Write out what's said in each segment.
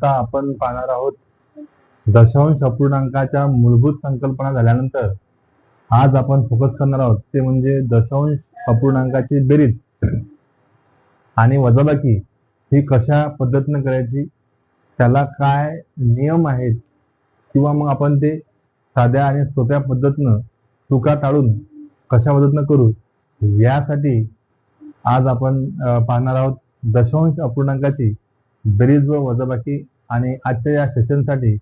आता आपण पाहणार आहोत दशांश अपूर्णांकाच्या मूलभूत संकल्पना झाल्यानंतर आज आपण फोकस करणार आहोत ते म्हणजे दशांश अपूर्णांकाची बेरीज आणि वजाबाकी ही कशा पद्धतीने करायची, त्याला काय नियम आहेत किंवा मग आपण ते साध्या आणि सोप्या पद्धतीनं चुका टाळून कशा पद्धतीनं करू, यासाठी आज आपण पाहणार आहोत दशांश अपूर्णांकाची बेरीज व वजाबाकी। आणि आजच्या या सेशनसाठी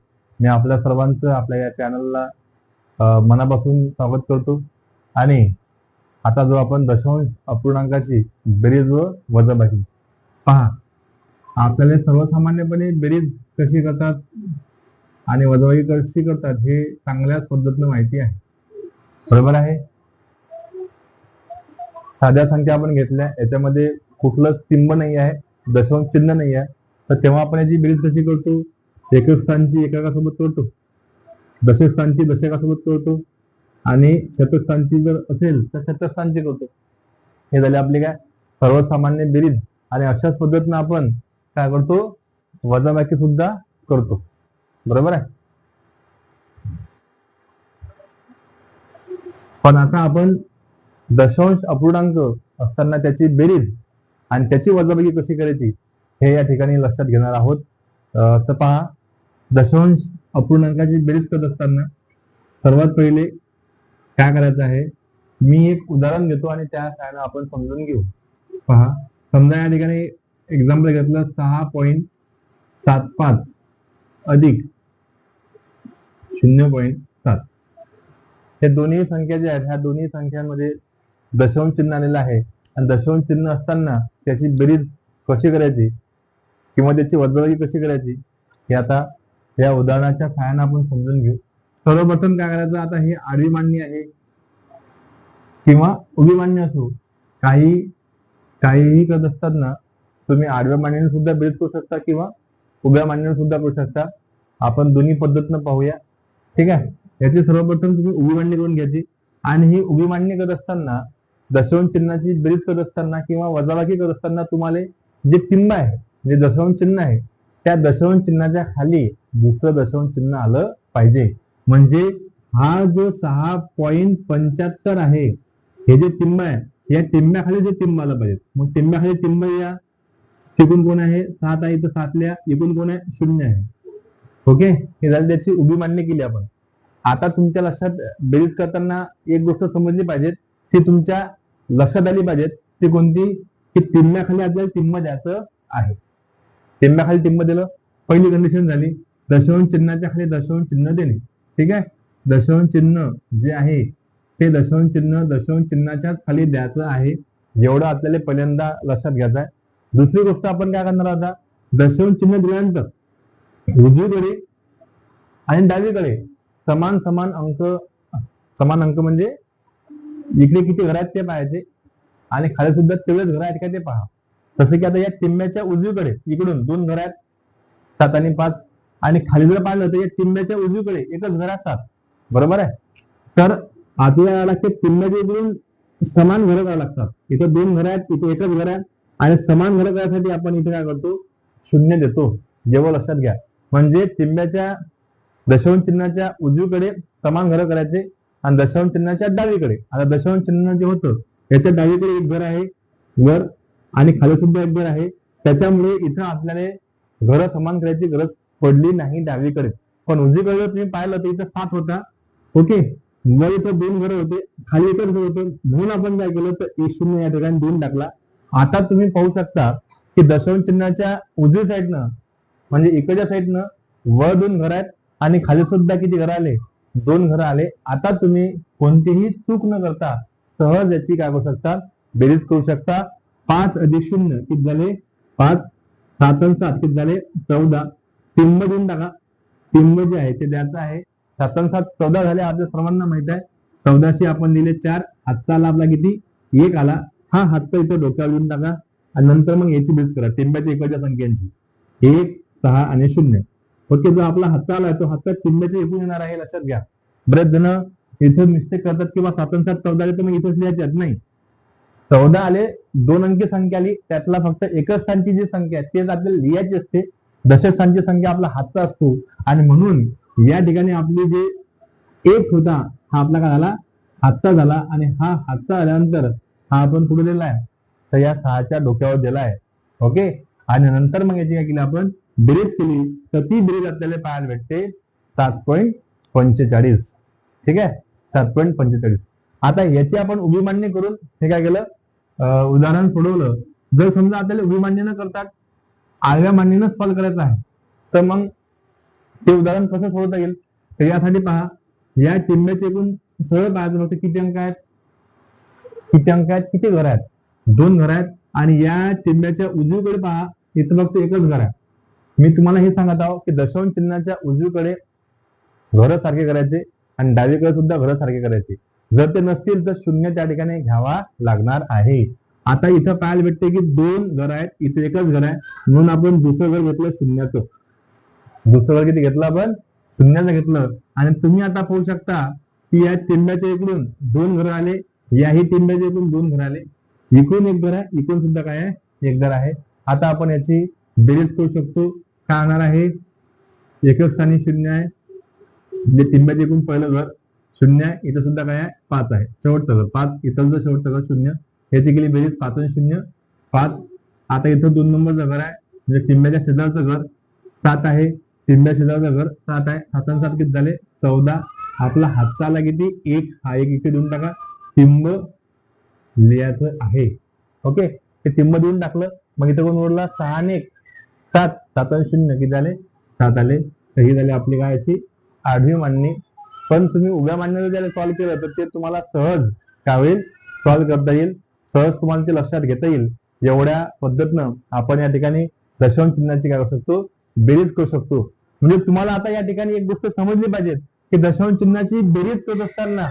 मी आपल्या सर्वांचं आपल्या या चॅनलला मनापासून स्वागत करतो। आणि आता जो आपण दशांश अपूर्णांकाची बेरीज व वजाबाकी पहा, आपल्याला सर्वसामान्यपणे बेरीज कशी करतात आणि वजाबाकी कशी करतात हे चांगल्याच पद्धतीने माहिती आहे, बरोबर आहे। साध्या संख्या आपण घेतल्या, याच्यामध्ये कुठलंच स्तंभ नाही आहे, दशांश चिन्ह नाही आहे, तर तेव्हा आपण याची बेरीज कशी करतो, एकक स्थानची एककासोबत करतो, दशक स्थानची दशकासोबत करतो आणि शतक स्थानची जर असेल तर शतक स्थानची करतो। हे झाले आपली काय सर्वसामान्य बेरीज। आणि अशाच पद्धतीने आपण काय करतो, वजाबाकी सुद्धा करतो, बरोबर आहे। पण आता आपण दशांश अपूर्णांक असताना त्याची बेरीज आणि त्याची वजाबाकी कशी करायची हे या ठिकाणी लक्षात घेणार आहोत। तर पहा, दशांश अपूर्णांकाची बेरीज करत असताना सर्वात पहिले काय करायचं आहे, मी एक उदाहरण घेतो आणि त्या सहाय्याने आपण समजून घेऊ। पहा, समजा या ठिकाणी एक्झाम्पल घेतलं 6.75 अधिक 0.7, हे दोन्ही संख्या ज्या आहेत ह्या दोन्ही संख्यांमध्ये दशांश चिन्ह आलेलं आहे आणि दशांश चिन्ह असताना त्याची बेरीज कशी करायची किंवा त्याची वजाबाकी कशी करायची हे आता या उदाहरणाच्या सहाय्याने आपण समजून घेऊ। सर्वप्रथम काय करायचं, आता ही आडवी मांडणी आहे किंवा उभी मांडणी असो, काहीही करत असताना तुम्ही आडव्या मांडणीने सुद्धा बेरीज करू शकता किंवा उभ्या मांडणीने सुद्धा करू शकता। आपण दोन्ही पद्धतीनं पाहूया, ठीक आहे। याची सर्वप्रथम तुम्ही उभी मांडणी करून घ्यायची आणि ही उभी मांडणी करत असताना दशांश चिन्हाची बेरीज करत असताना किंवा वजाबाकी करत असताना तुम्हाला जे टिंब आहे, जे दशांश चिन्ह आहे, त्या दशांश चिन्हाच्या खाली दुसरं दशांश चिन्ह आलं पाहिजे। म्हणजे हा जो 6.75 आहे, हे जे टिंब आहे या टिंब्याखाली जे टिंब आलं पाहिजे। मग टिंब्याखाली टिंब या तिकून कोण आहे 7 आहे, तर 7 लिहा, इकडून कोण आहे 0 आहे, ओके। हे झालं त्याची उभी मांडणी केली आपण। आता तुमच्या लक्षात बेरीज करताना एक गोष्ट समजली पाहिजे, ती तुमच्या लक्षात आली पाहिजे, ती कोणती, की टिंब्याखाली आपल्याला टिंब द्यायचं आहे। टिंब्याखाली टिंब दिलं, पहिली कंडिशन झाली, दशांश चिन्हाच्या खाली दशांश चिन्ह देणे, ठीक आहे। दशांश चिन्ह जे आहे ते दशांश चिन्हाच्या खाली द्यायचं आहे, एवढं आपल्याला पहिल्यांदा लक्षात घ्यायचं आहे। दुसरी गोष्ट आपण काय करणार आता, दशांश चिन्ह दिल्यानंतर उजवीकडे आणि डावीकडे समान अंक म्हणजे इकडे किती घर आहेत ते पाहायचे आणि खाली सुद्धा तेवढेच घर आहेत का ते पहा। तसं की आता या टिंब्याच्या उजवीकडे इकडून 2 घर आहेत, 7 आणि 5, आणि खाली जर पाहिलं तर या टिंब्याच्या उजवीकडे एकच घर आहेत 7, बरोबर आहे। तर आपल्याला ते टिंब्याच्या इकडून समान घर करावं लागतात। इथं 2 घर आहेत, इथे एकच घर आहे, आणि समान घर करायसाठी आपण इथे काय करतो, 0 देतो, जेव्हा लक्षात घ्या। म्हणजे टिंब्याच्या दशांश चिन्हाच्या उजवीकडे समान घर करायचे आणि दशांश चिन्हाच्या डावीकडे, आता दशांश चिन्ह जे होतं याच्या डावीकडे एक घर आहे वर आणि खाली सुद्धा एक घर आहे, त्याच्यामुळे इथं आपल्याला घर समान करायची गरज पडली नाही डावीकडे। पण उजवीकडे जर तुम्ही पाहिलं तर इथं 7 होता, ओके, वर इथं 2 घर होते, खाली एकच घर होतं, म्हणून आपण काय केलं तर 1 0 या ठिकाणी 2 टाकला। आता तुम्ही पाहू शकता की दशांश चिन्हाच्या उजवी साईडनं म्हणजे इकडच्या साईडनं वर 2 घर आहेत आणि खाली सुद्धा किती घर आले, 2 घर आले। आता तुम्ही कोणतीही चूक न करता सहज याची काय करू शकता, बेरीज करू शकता। 5 अधिक 0 किती झाले 5, 7 आणि 7 किती झाले 14, टिंब देऊन टाका, टिंब जे आहे ते द्यायचं आहे। 7 आणि 7 14 झाले, आपल्या सर्वांना माहित आहे। 14शी आपण दिले 4, हातचा आला आपला किती 1 आला, हा हातचा इथं डोक्यावर देऊन टाका आणि नंतर मग याची बेरीज करा टिंब्याच्या इकडच्या संख्यांची 1, 6 आणि 0, ओके। जो आपला हातचा आला तो हातचा टिंब्याच्या एकूण येणार आहे, लक्षात घ्या। बरेच जण इथे मिस्टेक करतात किंवा 7 आणि 7 14 आले तर मग इथेच लिहायचे नाही, 14 आले 2 अंकी संख्या आली, त्यातला फक्त एकच स्थानची जी संख्या आहे तेच आपल्याला लिहायची असते, दशकांची संख्या आपला हातचा असतो आणि म्हणून या ठिकाणी आपली जे एक होता हा आपला काय झाला, हातचा झाला, आणि हा हातचा झाल्यानंतर हा आपण कुठे दिला आहे, तर या 6च्या डोक्यावर दिला आहे. ओके. आणि नंतर मग याची काय केली आपण, बेरीज केली, तर ती बेरीज आपल्याला पाहायला भेटते 7.45. ठीक आहे, 7.45. आता याची आपण उभी मांडणी करून हे काय केलं, उदाहरण सोडवलं. जर समजा आपल्याला उभी मांडणी न करता आडव्या मांडणीनं सॉल्व्ह करायचं आहे, तर मग ते उदाहरण कसं सोडवता येईल, तर यासाठी पहा, या टिंब्याचे एकूण सरळ पाहायचं फक्त किती अंक आहेत, किती घर आहेत, 2 घर आहेत. आणि या टिंब्याच्या उजवीकडे पहा, इथं फक्त एकच घर आहे. मी तुम्हाला हे सांगत आहो की दशांश चिन्हाच्या उजवीकडे घर सारखे करायचे आणि डावीकडे सुद्धा घर सारखे करायचे. जर ते नसतील तर 0 त्या ठिकाणी घ्यावा लागणार आहे. आता इथं पाहायला भेटते की 2 घर आहेत, इथे एकच घर आहे, म्हणून आपण दुसरं घर घेतलं 0चं. दुसरं घर किती घेतलं आपण, 0चं घेतलं. आणि तुम्ही आता पाहू शकता की या टिंब्याच्या इकडून 2 घर आले, याही टिंब्याच्या इकडून 2 घर आले, इकडून एक घर आहे, इकडून सुद्धा काय आहे, एक घर आहे. आता आपण याची बेरीज करू शकतो. काय होणार आहे, एकक स्थानी 0 आहे, म्हणजे टिंब्याच्या इकडून पहिलं घर 0 आहे, इथं सुद्धा काय आहे, 5 आहे, शेवटचं घर 5, इथं शेवटचं घर 0. याची केली बेरीज 5 आणि 0 5. आता इथं 2 नंबरचं घर आहे, म्हणजे टिंब्याच्या शेजारचं घर 7 आहे, टिंब्या शेजारचं घर 7 आहे, 7 आणि 7 किती झाले, 14. आपला हातचा आला किती, 1. हा 1 इथे देऊन टाका, टिंब लिहायचं आहे. ओके, ते टिंब देऊन टाकलं. मग इथं कोण उरला, 6 आणि 1 7, 7 आणि 0 किती झाले, 7 आले. तर ही झाली आपली काय अशी आडवी मांडणी. पण तुम्ही उभ्या मांडणीला ज्याला सॉल्व्ह केलं तर ते तुम्हाला सहज काय होईल, सॉल्व्ह करता येईल, सहज तुम्हाला ते लक्षात घेता येईल. एवढ्या पद्धतीनं आपण या ठिकाणी दशांश चिन्हाची काय करू शकतो, बेरीज करू शकतो. म्हणजे तुम्हाला आता या ठिकाणी एक गोष्ट समजली पाहिजे की दशांश चिन्हाची बेरीज करत असताना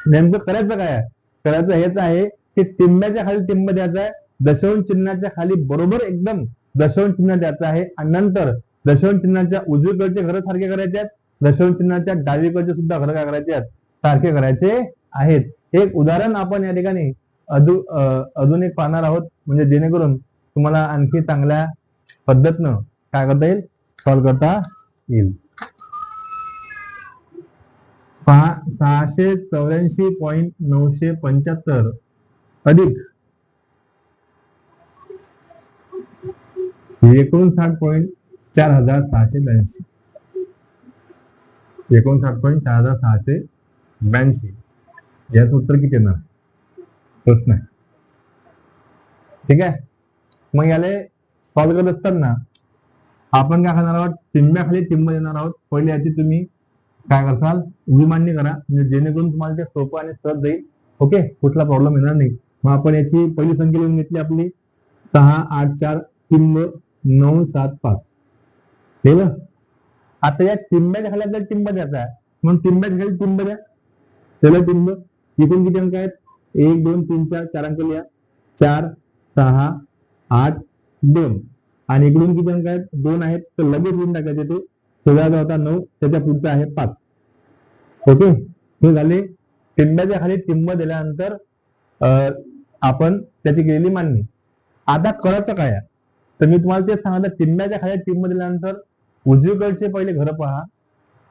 नेमकं करायचं काय आहे. करायचं हेच आहे की टिंब्याच्या खाली टिंब द्यायचा आहे, दशांश चिन्हाच्या खाली बरोबर एकदम दशांश चिन्ह द्यायचं आहे, आणि नंतर दशांश चिन्हाच्या उजवीकडचे घर सारखे करायचे आहेत, दशांश चिन्हाच्या डावीकडचे सुद्धा घर काय करायचे आहेत, सारखे करायचे आहेत. एक उदाहरण आपण या ठिकाणी अजून एक पाहणार आहोत, म्हणजे जेणेकरून तुम्हाला आणखी चांगल्या पद्धतीनं काय करता येईल, सॉल्व्ह करता येईल. पहा, 684.975 अधिक 59.4682, 59.4682 याचं उत्तर किती येणार, प्रश्न आहे. ठीक आहे, मग याला सॉल्व्ह करत असताना आपण काय करणार आहोत, टिंब्याखाली टिंब देणार आहोत. पहिले याची तुम्ही काय करसाल, उभी मांडणी करा, म्हणजे जेणेकरून तुम्हाला ते सोपं आणि सहज जाईल. ओके, कुठला प्रॉब्लेम येणार नाही. मग आपण याची पहिली संख्या लिहून घेतली आपली 6 8 4 टिंब 9 7 5. केलं. आता या टिंब्याच्या खाली आपल्याला टिंब द्यायचा आहे, म्हणून टिंब्याच्या खाली टिंब द्या. त्याला टिंब इथून किती अंक आहेत, 1 2 3 4 4 अंक लिहा, 4 6 8 2. आणि इकडून किती अंक आहेत, 2 आहेत, तर लगेच लिहून टाकायचे. ते शेजारचा होता 9, त्याच्या पुढचा आहे 5. ओके, हे झाले टिंब्याच्या खाली टिंब दिल्यानंतर आपण त्याची केलेली मांडणी. आता करायचं काय आहे, तर मी तुम्हाला तेच सांगितलं, टिंब्याच्या खाली टिंब दिल्यानंतर उजवीकडचे पहिले घर पहा.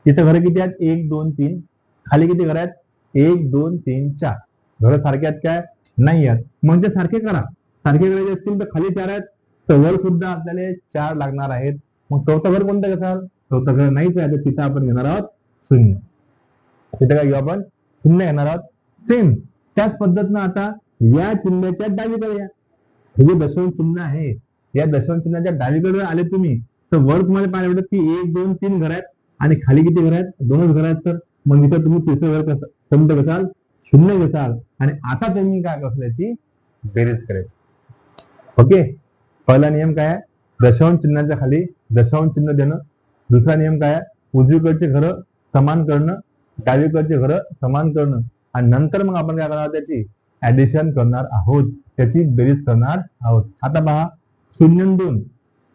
इथं घर किती आहेत, 1 2 3. खाली किती घर आहेत, 1 2 3 4. घर सारखे आहेत काय, नाही आहेत. मग ते सारखे करा. सारखे करायचे असतील तर खाली 4 आहेत, तर वर सुद्धा आपल्याला 4 लागणार आहेत. मग चौथं घर कोणतं घेसाल, चौथं घर नाहीच आहे, तर तिथं आपण घेणार आहोत 0. तिथं काय घेऊ आपण, 0 घेणार आहोत. सेम त्याच पद्धतीनं आता या चिन्हाच्या डावीकडे या. हे जे दशांश चिन्ह आहे, या दशांश चिन्हाच्या डावीकडे आले तुम्ही, तर वर तुम्हाला पाहायला भेटत की 1 2 3 घर आहेत, आणि खाली किती घर आहेत, 2च घर आहेत. तर मग इथं तुम्ही तिसरं घर कोणतं घेसाल, 0 घेसाल. आणि आता तुम्ही काय करायची, बेरीज करायची. ओके, पहिला नियम काय आहे, दशांश चिन्हाच्या खाली दशांश चिन्ह देणं. दुसरा नियम काय आहे, उजवीकडचे घर समान करणं, डावीकडचे घर समान करणं, आणि नंतर मग आपण काय करणार, त्याची ऍडिशन करणार आहोत, त्याची बेरीज करणार आहोत. आता पहा, 0 2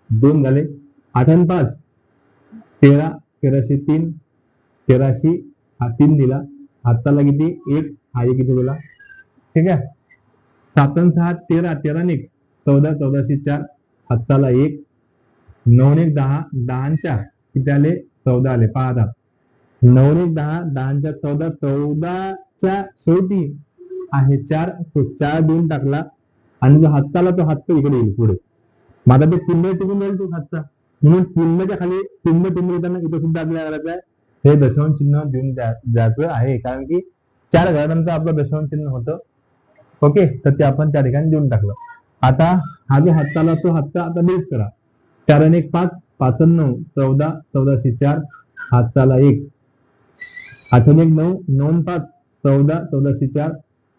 2 झाले, 8 आणि 5 13, 1300 3, 1300 हा 3 दिला, हाताला किती 1, हा 1 किती दिला. ठीक आहे, 7 आणि 6 13, 13 आणि 1 14, 1400 4, हाताला 1, 9 1 10, 10 4 किती आले? 14 आले. पहा आता 9 1 10, 10 4 14, 14च्या शेवटी आहे 4, तो 4 देऊन टाकला आणि जो हातचा आला तो हातचा इकडे येईल पुढे. माझा ते चिन्ह टिकून राहील तो हातचा, म्हणून चिन्हच्या खाली चिन्ह येताना इथं सुद्धा आपल्याला करायचं आहे हे दशांश चिन्ह देऊन द्यायचं आहे, कारण की 4 घरानंतर आपलं दशांश चिन्ह होतं. ओके, तर ते आपण त्या ठिकाणी देऊन टाकलं. आता हा जो हातचा आला तो हातचा आता बेस करा. 4 आणि 1 5, 5 आणि 9 14, 14 4 हातचा आला 1, 8 आणि 1 9, 9 आणि 5 14, 14 4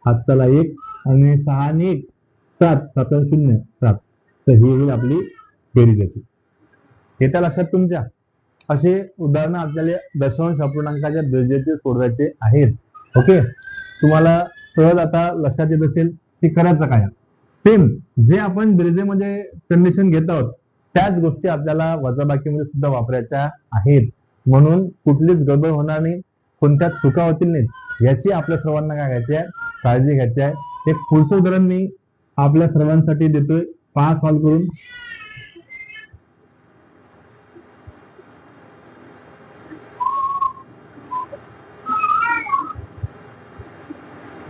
हातचा आला 1 आणि 6 आणि 1 7, 7 आणि 0 7. तर ही होईल आपली बेरीज याची. येत्या लक्षात तुमच्या असे उदाहरणं आपल्याला दशांश अपूर्णांकाच्या बेरजेचे सोडवायचे आहेत. ओके, तुम्हाला सहज आता लक्षात येत असेल की करायचं काय. सेम जे आपण बेरजेमध्ये कंडिशन घेत आहोत त्याच गोष्टी आपल्याला वजाबाकीमध्ये सुद्धा वापरायच्या आहेत, म्हणून कुठलीच गडबड होणार नाही, कोणत्या चुका होतील नाहीत याची आपल्या सर्वांना काय घ्यायची आहे, काळजी घ्यायची आहे. एक पुढचं उदाहरण मी आपल्या सर्वांसाठी देतोय, पहा सॉल्व्ह करून.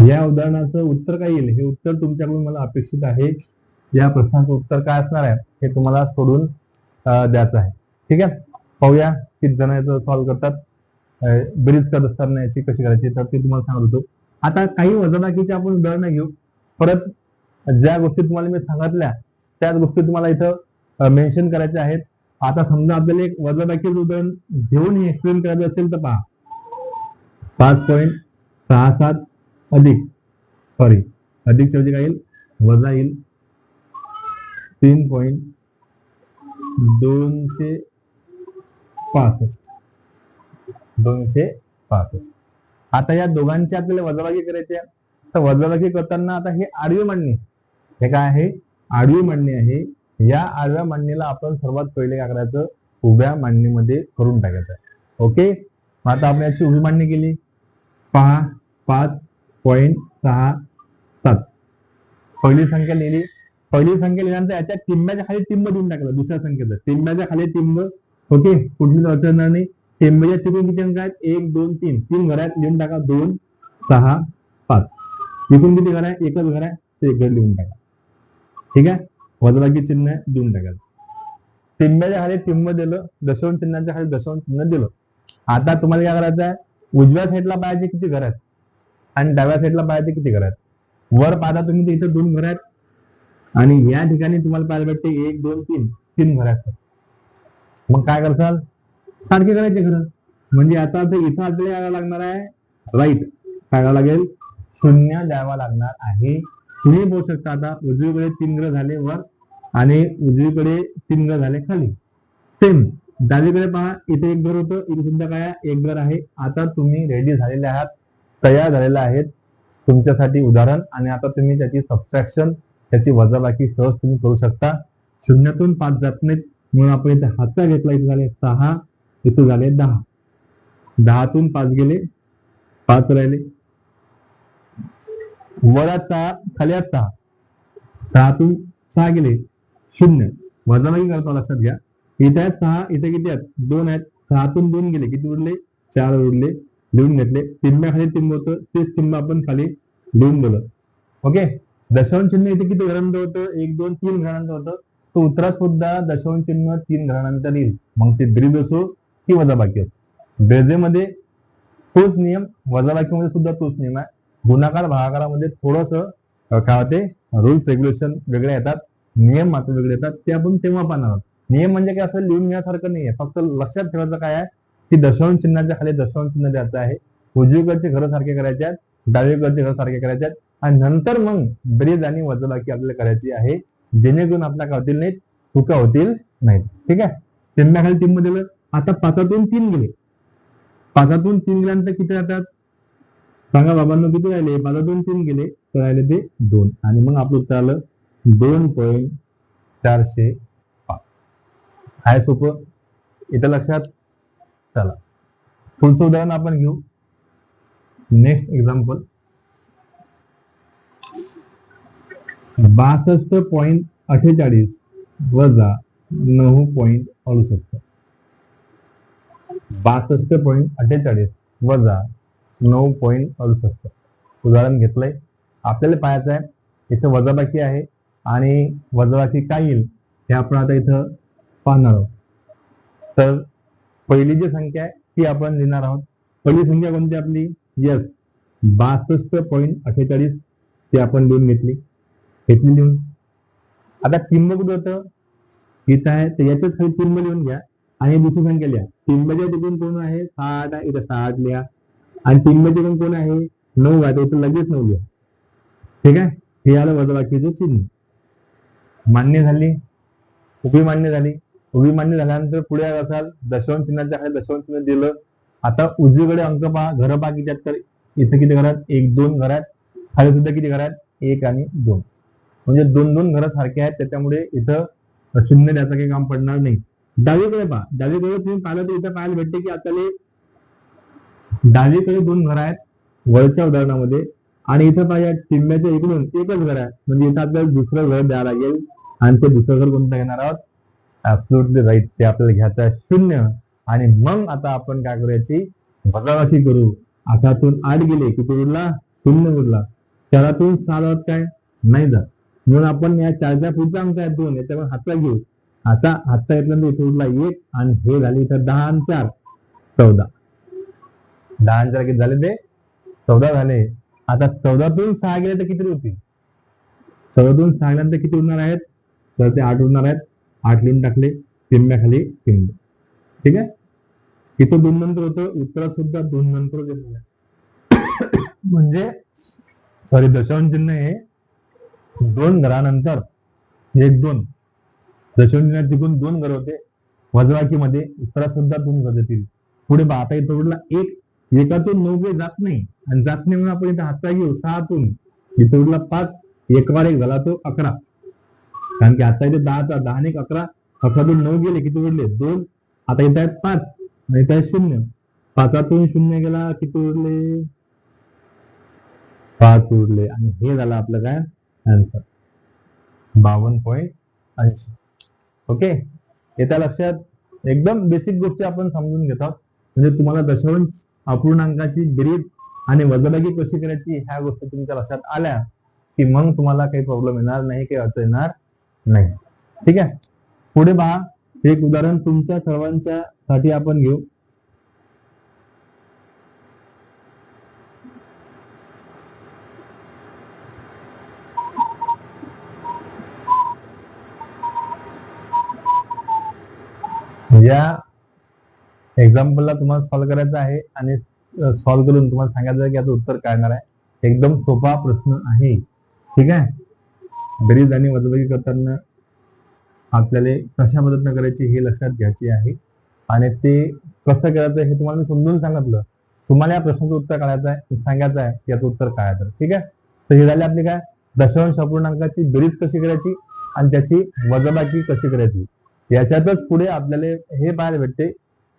या उदाहरणाचं उत्तर काय येईल हे उत्तर तुमच्याकडून मला अपेक्षित आहे. या प्रश्नाचं उत्तर काय असणार आहे हे तुम्हाला सोडून द्यायचं आहे. ठीक आहे, पाहूया किती जण याचं सॉल्व्ह करतात. बेरीज करत असताना याची कशी करायची तर ते तुम्हाला सांगत होतो. आता काही वजाबाकीची आपण उदाहरणं घेऊ. परत ज्या गोष्टी तुम्हाला मी सांगितल्या त्याच गोष्टी तुम्हाला इथं मेन्शन करायच्या आहेत. आता समजा आपल्याला एक वजाबाकीचं उदाहरण घेऊन हे एक्सप्लेन करायचं असेल तर पहा, 5.67 अधिकच्या ऐवजी काय येईल, वजा येईल 3.265. आता या दोघांची आपल्याला वजाबाकी करायची आहे. तर वजाबाकी करताना आता हे आडवी मांडणी, हे काय आहे, आडवी मांडणी आहे. या आडव्या मांडणीला आपण सर्वात पहिले काय करायचं, उभ्या मांडणीमध्ये करून टाकायचं. ओके, आता आपण याची उभी मांडणी केली. पहा 5.67 पहिली संख्या लिहिली. पहिली संख्या लिहिल्यानंतर याच्या टिंब्याच्या खाली टिंब देऊन टाकलं. दुसऱ्या संख्येचं टिंब्याच्या खाली टिंब. ओके, कुठली अडचण नाही. टिंबच्या तिकडून किती अंक आहेत, 1 2 3 3 घर आहेत, लिहून टाका 2 6 5. तिकडून किती घर आहे, एकच घर आहे, ते एक घर लिहून टाका. ठीक आहे, वजाबाकी चिन्ह देऊन टाकायचं. टिंब्याच्या खाली टिंब दिलं, दशांश चिन्हाच्या खाली दशांश चिन्ह दिलं. आता तुम्हाला काय करायचं आहे, उजव्या साईडला पाहायचे किती घर आहेत आणि डाव्या साईडला पाहायचे किती घर आहेत. वर पाहता तुम्ही इथे 2 घर आहेत आणि या ठिकाणी तुम्हाला पाहायला भेटते 1 2 3 3 घर आहेत. मग काय करसाल, सारखे करायचे घर. म्हणजे आता इथं आपल्याला लागणार आहे राईट, काय लागेल, 0 द्यावा लागणार आहे. तुम्ही बघू शकता आता उजवीकडे 3 घर झाले वर आणि उजवीकडे 3 घर झाले खाली. सेम डावीकडे पहा, इथे एक घर होतं, इथे सुद्धा काय एक घर आहे. आता तुम्ही रेडी झालेले आहात, तयार झालेले आहेत तुमच्यासाठी उदाहरण. आणि आता तुम्ही त्याची सबट्रॅक्शन, त्याची वजाबाकी सहज तुम्ही करू शकता. 0तून 5 जात नाहीत म्हणून आपण इथे हातचा घेतला, इथे झाले 6, इथे झाले 10. 10तून 5 गेले, 5 राहिले, वरात 6 खाली 6, 6तून 6 गेले 0. वजाबाकी करतो लक्षात घ्या. इथे आहेत 6, इथे किती आहेत 2 आहेत, 6तून 2 गेले, किती उरले 4 उरले, लिहून घेतले. टिंब्याखाली टिंब होतं, तेच टिंब आपण खाली लिहून दिलं. ओके, दशांश चिन्ह इथे किती घरानंतर होतं, 1 2 3 घरानंतर होतं. तो उत्तरात सुद्धा दशांश चिन्ह 3 घरानंतर येईल. मग ते बेरीज असो की वजाबाकी असो, बेरजेमध्ये तोच नियम, वजाबाकीमध्ये सुद्धा तोच नियम आहे. गुणाकार भागाकारामध्ये थोडस काय होते, रूल्स रेग्युलेशन वेगळे येतात, नियम मात्र वेगळे येतात. ते आपण तेव्हा पाहणार आहोत. नियम म्हणजे काय असं लिहून घेण्यासारखं नाहीये, फक्त लक्षात ठेवायचं काय आहे की दशांश चिन्हाच्या खाली दशांश चिन्ह द्यायचं आहे. उजवीकडचे घर सारखे करायचे आहेत, डावीकडचे घर सारखे करायचे आहेत आणि नंतर मग बेरीज आणि वजाबाकी आपल्याला करायची आहे, जेणेकरून आपल्या काय होतील नाहीत, चुका होतील नाहीत. ठीक आहे, टिंब्याखाली टिंब दिलं. आता 5तून 3 गेले, 5तून 3 गेल्यानंतर किती राहतात सांगा बाबांना, किती राहिले, 5तून 3 गेले तर राहिले ते 2. आणि मग आपलं उत्तर आलं 2.405. आहे सोपं, इथं लक्षात. चला पुढचं उदाहरण आपण घेऊ. नेक्स्ट एक्झाम्पल, 62.48 वजा 9.68 62.48 वजा 9.68 उदाहरण घेतलंय. आपल्याला पाहायचं आहे इथं वजाबाकी आहे आणि वजाबाकी काय येईल हे आपण आता इथं पाहणार आहोत. तर पहिली जी संख्या आहे ती आपण लिहिणार आहोत. पहिली संख्या कोणती आपली? यस, 62.48 ती आपण लिहून घेतली लिहून. आता टिंब कुठं होतं? इथं आहे, तर याच्याच खाली टिंब लिहून घ्या आणि दुसरी संख्या लिहा. टिंबच्या तिकडून कोण आहे? 60 आहे, इथं 60 लिहा. आणि टिंबच्या तिकडून कोण आहे? 9 आहे, इथं लगेच 9 लिहा. ठीक आहे, हे आलं वजाबाकीचं चिन्ह. मान्य झाली? उभी मान्य झाली. उभी मान्य झाल्यानंतर पुढे असाल दशांश चिन्हाच्या खाली दशांश चिन्ह दिलं. आता उजवीकडे अंक पहा, घर पहा किती आहेत. तर इथं किती घरात? 1 2 घरात. खाली सुद्धा किती घरात? 1 आणि 2. म्हणजे 2 घरं सारखे आहेत, त्याच्यामुळे इथं शून्य द्यायचं काही काम पडणार नाही. डावीकडे पहा, डावीकडे तुम्ही पाहिलं तर इथं पाहायला भेटते की आपल्याला डावीकडे 2 घरं आहेत वरच्या उदाहरणामध्ये, आणि इथं पहा या टिंब्याच्या इकडून एकच घर आहे. म्हणजे इथं आपल्याला दुसरं घर द्यावं लागेल. आणि ते दुसरं घर कोणतं घेणार आहोत? ऍब्सोल्युटली राईट, ते आपल्याला घ्यायचं आहे 0. आणि मग आता आपण काय करायची? वजाबाकी करू. 8तून 8 गेले किती उरला? 0 उरला. 4तून 6 जात काय? नाही जात. म्हणून आपण या 4च्या पुढचा अंक आहे 2, याच्यावर हातचा घेऊ. आता हातचा घेतल्यानंतर इथे उरला 1 आणि हे झाले इथं 10 आणि 4 14. 10 आणि 4 किती झाले? ते 14 झाले. आता 14तून 6 गेले तर किती होतील? 14तून 6 गेल्यानंतर किती उरणार आहेत? तर ते 8 उरणार आहेत. 8 लिहून टाकले, टिंब्याखाली टिंब. ठीक आहे, इथं 2 नंतर होतं, उत्तरात सुद्धा 2 नंतर दिलेलं आहे. म्हणजे सॉरी, दशांश चिन्ह हे 2 घरानंतर 1 2 दशांश चिन्हात तिकडून 2 घर होते. वजाबाकीमध्ये उत्तरात सुद्धा 2 घर देतील. पुढे आता इथं उरला 1. 1तून 9 जात नाही, आणि जात नाही म्हणून आपण इथं हातचा घेऊ. 6तून इथं उरला 5. 1 वर 1 झाला तो 11. कारण की आता इथे 10चा 10 आणि 11. 11तून 9 गेले किती उरले? 2. आता इथं आहेत 5 आणि इथं आहे 0. 5तून 0 गेला किती उरले? 5 उरले. आणि हे झालं आपलं काय? आन्सर 52.80. ओके, येत्या लक्षात एकदम बेसिक गोष्टी आपण समजून घेतात. म्हणजे तुम्हाला दशांश अपूर्णांकाची बेरीज आणि वजाबाकी कशी करायची ह्या गोष्टी तुमच्या लक्षात आल्या की मग तुम्हाला काही प्रॉब्लेम येणार नाही, काही अडचण येणार नाही. ठीक आहे, पुढे पहा. एक उदाहरण तुमच्या सर्वांच्या साठी आपण घेऊ. या एक्झाम्पलला तुम्हाला सॉल्व्ह करायचं आहे आणि सॉल्व्ह करून तुम्हाला सांगायचं आहे की याचं उत्तर काय येणार आहे. एकदम सोपा प्रश्न आहे. ठीक आहे, बेरीज आणि वजाबाकी करताना आपल्याला कशा पद्धतीने करायची हे लक्षात घ्यायची आहे. आणि ते कसं करायचं हे तुम्हाला मी समजून सांगितलं. तुम्हाला या प्रश्नाचं उत्तर काढायचं आहे, सांगायचं आहे की याचं उत्तर काय आहे. ठीक आहे, तर हे झाले आपली काय? दशांश अपूर्णांकाची बेरीज कशी करायची आणि त्याची वजाबाकी कशी करायची. याच्यातच पुढे आपल्याला हे पाहायला भेटते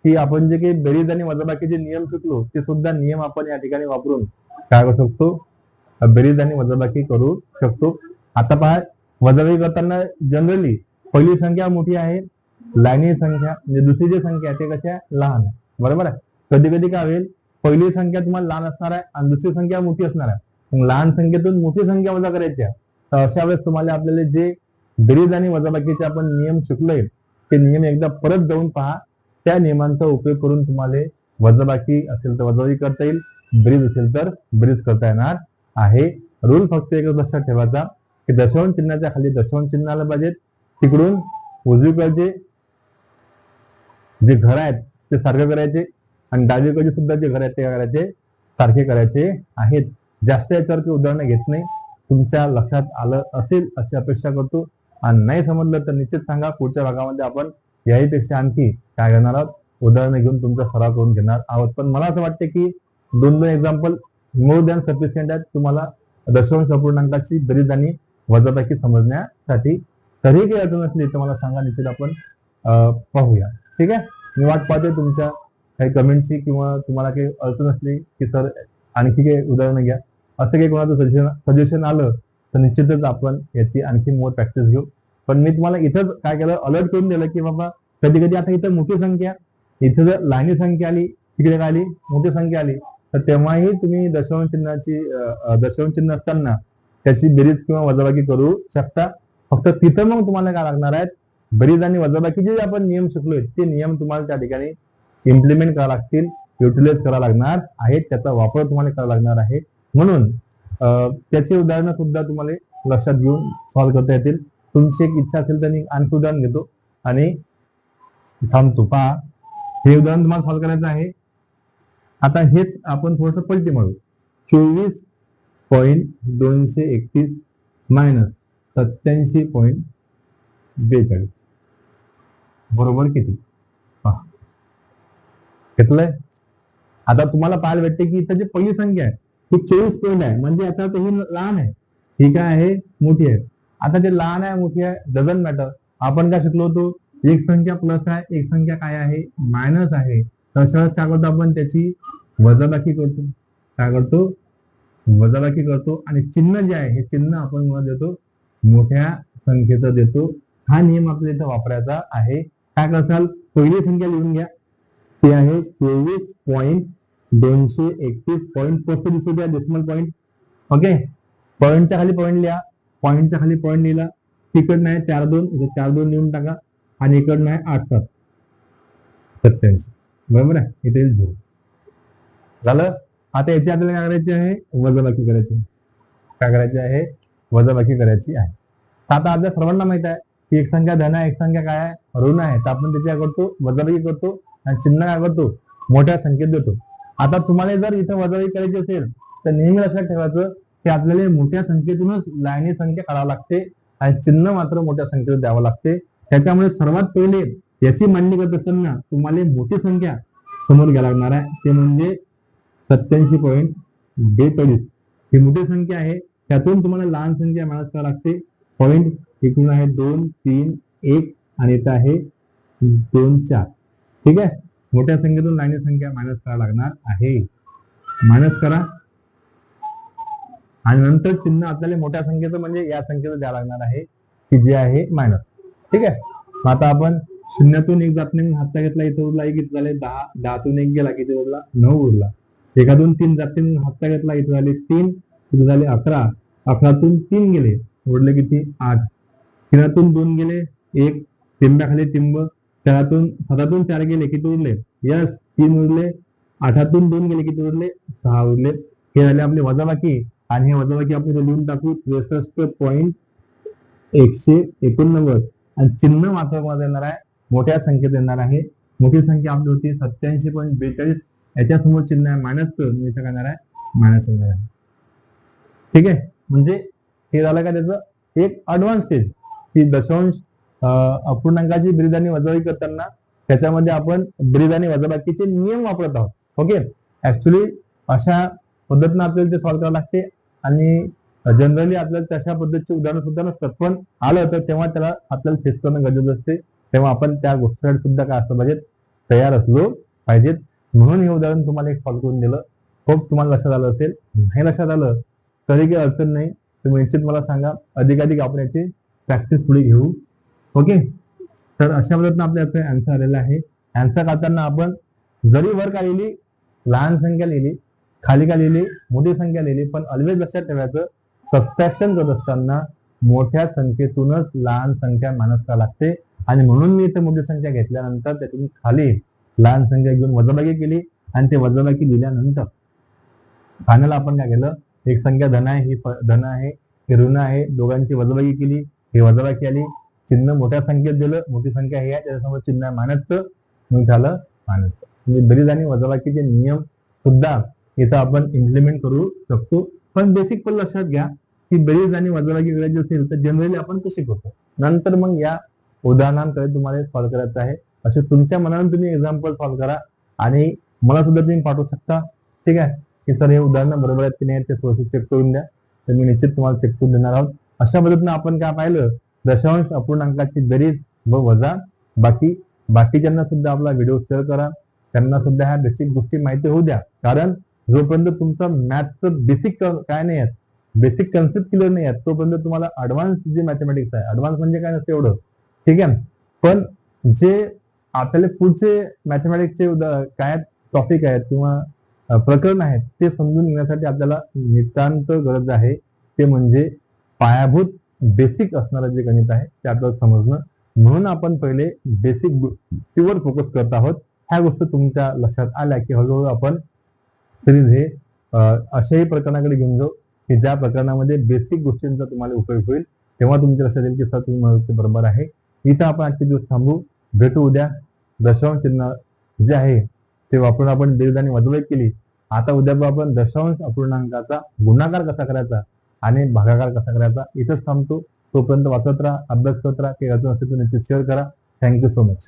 की आपण जे काही बेरीज आणि वजाबाकीचे नियम शिकलो ते सुद्धा नियम आपण या ठिकाणी वापरून काय करू शकतो? बेरीज आणि वजाबाकी करू शकतो. आता पहा, वजाबाकी करताना जनरली पहिली संख्या मोठी आहे, लाईनी संख्या म्हणजे दुसरी जी संख्या आहे ते कशा लहान आहे. बरोबर आहे. कधी कधी काय होईल, पहिली संख्या तुम्हाला लहान असणार आहे आणि दुसरी संख्या मोठी असणार आहे. मग लहान संख्येतून मोठी संख्या वजा करायची आहे. तर अशा वेळेस तुम्हाला आपल्याला जे बेरीज आणि वजाबाकीचे आपण नियम शिकलोय ते नियम एकदा परत जाऊन पहा. त्या नियमांचा उपयोग करून तुम्हाला वजाबाकी असेल तर वजाबाकी करता येईल, बेरीज असेल तर बेरीज करता येणार आहे. रूल फक्त एकच लक्षात ठेवायचा की दशांश चिन्हाच्या खाली दशांश चिन्ह आलं पाहिजे. तिकडून उजवीकडचे जे घर आहेत ते सारखे करायचे आणि डावीकडचे सुद्धा जे घर आहेत ते करायचे सारखे करायचे आहेत. जास्त याच्यावरती उदाहरणं घेत नाही. तुमच्या लक्षात आलं असेल अशी अपेक्षा करतो. आणि नाही समजलं तर निश्चित सांगा. पुढच्या भागामध्ये आपण याहीपेक्षा आणखी काय घेणार आहोत, उदाहरणं घेऊन तुमचा सराव करून घेणार आहोत. पण मला असं वाटतं की 2 एक्झाम्पल मोर दॅन सफिशियंट आहेत तुम्हाला दशांश अपूर्णांकाची बेरीज आणि वजाबाकी समजण्यासाठी. तरीही काही अडचण नसली तर मला सांगा, निश्चित आपण पाहूया. ठीक आहे, मी वाट पाहते तुमच्या काही कमेंटची, किंवा तुम्हाला काही अडचण असली की सर आणखी काही उदाहरणं घ्या असं काही कोणाचं सजेशन आलं तर निश्चितच आपण याची आणखी मोर प्रॅक्टिस घेऊ. पण मी तुम्हाला इथं काय केलं, अलर्ट करून दिलं की बाबा कधी कधी आता इथं मोठी संख्या, इथं जर लहानी संख्या आली, तिकडे काय आली मोठी संख्या आली, तर तेव्हाही तुम्ही दशांश चिन्ह असताना त्याची बेरीज किंवा वजाबाकी करू शकता. फक्त तिथं मग तुम्हाला काय लागणार आहेत, बेरीज आणि वजाबाकीचे जे आपण नियम शिकलोय ते नियम तुम्हाला त्या ठिकाणी इम्प्लिमेंट करावे लागतील, युटिलाइज करावं लागणार आहे, त्याचा वापर तुम्हाला करावा लागणार आहे. म्हणून त्याची उदाहरणं सुद्धा तुम्हाला लक्षात घेऊन सॉल्व्ह करता येतील. तुमची एक इच्छा असेल तर मी आणखी उदाहरण घेतो आणि थांबतो. पहा, हे उदाहरण तुम्हाला सॉल्व्ह करायचं आहे. आता हेच आपण थोडस पलटी मारू. 24.231 मायनस 87.42 बरोबर किती? पहा, घेतलंय. आता तुम्हाला पाहायला भेटते की इथं जी पहिली संख्या आहे ती 24 पॉईंट आहे, म्हणजे आता ही लहान आहे, ही काय आहे मोठी आहे. आता ते लहान आहे मोठी आहे डझंट मॅटर. आपण काय शिकलो होतो, एक संख्या प्लस आहे, एक संख्या काय आहे मायनस आहे, तशाच काय करतो आपण त्याची वजाबाकी करतो. काय करतो, वजाबाकी करतो. आणि चिन्ह जे आहे हे चिन्ह आपण मला देतो मोठ्या संख्येचं देतो. हा नियम आपल्याला इथं वापरायचा आहे. काय करसाल, पहिली संख्या लिहून घ्या, ती आहे 24.231 दिसू द्या, डेसिमल पॉईंट. ओके, पॉईंटच्या खाली पॉईंट लिहा, पॉईंटच्या खाली पॉईंट लिहिला, तिकडनं आहे 4-2, इथे 4-2 लिहून टाका, आणि इकडनं आहे 8-7-87 बरोबर आहे, इथे 0 झालं. आता याची आपल्याला काय करायची आहे, वजाबाकी करायची. काय करायची आहे, वजाबाकी करायची आहे. आता आपल्या सर्वांना माहित आहे की एक संख्या धन आहे, एक संख्या काय आहे ऋण आहे, तर आपण त्याची काय करतो, वजाबाकी करतो आणि चिन्ह काय करतो मोठ्या संख्येत देतो. आता तुम्हाला जर इथं वजाबाकी करायची असेल तर नेहमी लक्षात ठेवायचं की आपल्याला मोठ्या संख्येतूनच लाईनी संख्या काढावी लागते आणि चिन्ह मात्र मोठ्या संख्येत द्यावं लागते. त्याच्यामुळे सर्वात पहिले याची मांडणी करत असताना तुम्हाला मोठी संख्या समोर घ्यावी लागणार आहे, ते म्हणजे 87.42 ही मोठी संख्या आहे. त्यातून तुम्हाला लहान संख्या मायनस करावी लागते. पॉईंट इकडून आहे 2, 3, 1 आणि इथं आहे 2, 4. ठीक आहे, मोठ्या संख्येतून लहान संख्या मायनस करावी लागणार आहे. मायनस करा आणि नंतर चिन्ह आपल्याला मोठ्या संख्येचं म्हणजे या संख्येचं द्यावं लागणार आहे की जे आहे मायनस. ठीक आहे, आता आपण शून्यातून एक जातने हातचा घेतला, इथे उरला 1, इथे झाले 10, 10तून 1 गेला किती उरला 9 उरला. एकातून 3 जातीने हातचा घेतला, इथे झाले 3, इथे झाले 11, 11तून 3 गेले उरले किती 8, 3तून 2 गेले 1, टिंब्याखाली टिंब, 7तून 4 गेले किती उरले यस 3 उरले, 8तून 2 गेले किती उरले 6 उरले. हे झाले आपले वजाबाकी आणि हे वजाबाकी आपण लिहून टाकू 63.189 आणि चिन्ह मात्र कोणाला देणार आहे, मोठ्या संख्येत देणार आहे. मोठी संख्या आपली होती 87.42, याच्यासमोर चिन्ह आहे मायनस, इथं काय येणार आहे मायनस येणार आहे. ठीक आहे, म्हणजे हे झालं का त्याचं एक ऍडव्हान्स स्टेज की दशांश अपूर्णांकाची बेरीज आणि वजाबाकी करताना त्याच्यामध्ये आपण बेरीज आणि वजाबाकीचे नियम वापरत आहोत. ओके, ऍक्च्युली अशा पद्धतीने आपल्याला ते सॉल्व्ह करावं लागते आणि जनरली आपल्याला तशा पद्धतीचे उदाहरण सुद्धा नसतात, पण आलं तर तेव्हा त्याला आपल्याला फेस करणं गरजेचं असते. तेव्हा आपण त्या गोष्टीसाठी सुद्धा काय असलं पाहिजेत, तयार असलो पाहिजेत. म्हणून हे उदाहरण तुम्हाला एक सॉल्व्ह करून दिलं. होप तुम्हाला लक्षात आलं असेल. नाही लक्षात आलं तरी काही अडचण नाही, तुम्ही निश्चित मला सांगा, अधिकाधिक आपण याची प्रॅक्टिस पुढे घेऊ. ओके, तर अशा पद्धतीने आपल्या आन्सर आलेला आहे. आन्सर काढताना आपण जरी वर का लिहिली लहान संख्या लिहिली, खाली का लिहिली मोठी संख्या लिहिली, पण ऑलवेज लक्षात ठेवायचं सबट्रॅक्शन करत असताना मोठ्या संख्येतूनच लहान संख्या मायनस करावी लागते. आणि म्हणून मी इथे मोठी संख्या घेतल्यानंतर त्यातून खाली लहान संख्या घेऊन वजाबाकी केली आणि ते वजाबाकी दिल्यानंतर फायनल आपण काय केलं, एक संख्या धन आहे, ही धन आहे, ही ऋण आहे, दोघांची वजाबाकी केली, ही वजाबाकी आली, चिन्ह मोठ्या संख्येत दिलं, मोठी संख्या ही आहे त्याच्यासमोर चिन्ह आहे मायनसचं, मग झालं मायनस. म्हणजे बेरीज आणि वजाबाकीचे नियम सुद्धा इथं आपण इम्प्लिमेंट करू शकतो. पण बेसिक पण लक्षात घ्या की बेरीज आणि वजाबाकी करायची असेल तर जनरली आपण कशी करतो, नंतर मग या उदाहरणांकडे तुम्हाला सॉल्व्ह करायचं आहे. असे तुमच्या मनाने तुम्ही एक्झाम्पल सॉल्व्ह करा आणि मला सुद्धा तुम्ही पाठवू शकता. ठीक आहे, की सर हे उदाहरण बरोबर आहेत की नाही ते थोडंसं चेक करून द्या, तर मी निश्चित तुम्हाला चेक करून देणार आहोत. अशा पद्धतीने आपण काय पाहिलं, दशांश अपूर्णांकाची बेरीज व वजा बाकीच्यांना सुद्धा आपला व्हिडिओ शेअर करा, त्यांना सुद्धा ह्या बेसिक गोष्टी माहिती होऊ द्या. कारण जोपर्यंत तुमचं मॅथचं बेसिक काय नाही आहेत बेसिक कन्सेप्ट क्लिअर नाही आहेत तोपर्यंत तुम्हाला ऍडव्हान्स जे मॅथमॅटिक्स आहे, ऍडव्हान्स म्हणजे काय नसतं एवढं, ठीक आहे. पण जे आपल्याला पुढचे मॅथमॅटिक्सचे काय टॉपिक आहेत किंवा प्रकरण आहेत ते समजून घेण्यासाठी आपल्याला नितांत गरज आहे, ते म्हणजे पायाभूत बेसिक असणारं जे गणित आहे ते आपल्याला समजणं. म्हणून आपण पहिले बेसिक गोष्टीवर फोकस करत आहोत. ह्या गोष्टी तुमच्या लक्षात आल्या की हळूहळू आपण सिरीज हे अशाही प्रकरणाकडे घेऊन जाऊ की ज्या प्रकरणामध्ये बेसिक गोष्टींचा तुम्हाला उपयोग होईल. तेव्हा तुमच्या लक्षात येईल की सर तुम्ही म्हणत बरोबर आहे. इथं आपण आजचे दिवस थांबू, भेटू उद्या. दशांश चिन्ह जे आहे ते वापरून आपण बेरीज आणि वजाबाकी केली. आता उद्या आपण दशांश अपूर्णांकाचा गुणाकार कसा करायचा आणि भागाकार कसा करायचा इथंच थांबतो. तोपर्यंत वाचत राहा, अभ्यास करत राहा. काही अडचण असेल तर शेअर करा. Thank you so much.